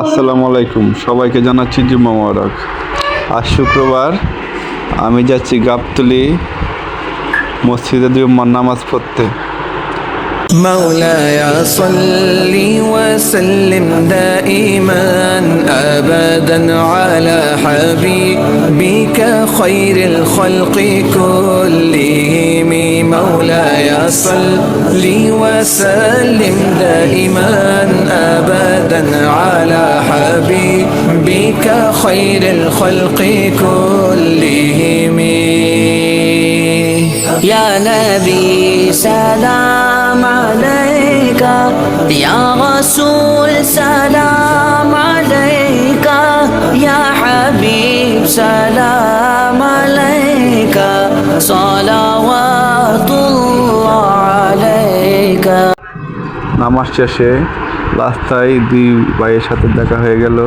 আসসালামু আলাইকুম, সবাইকে জানাচ্ছি জুম্মা মোবারক। আজ শুক্রবার, আমি যাচ্ছি গাবতলী মসজিদে জুম্মার নামাজ পড়তে। مولاي صل وسلم دائما أبدا على حبيبك خير الخلق كلهم. مولاي صل وسلم دائما أبدا على حبيبك خير الخلق كلهم. يا نبي سلام عليك، يا رسول سلام عليك، يا حبيب سلام عليك، صلوات الله عليك. নামাজ শেষে রাস্তায় দুই ভাইয়ের সাথে দেখা হয়ে গেল।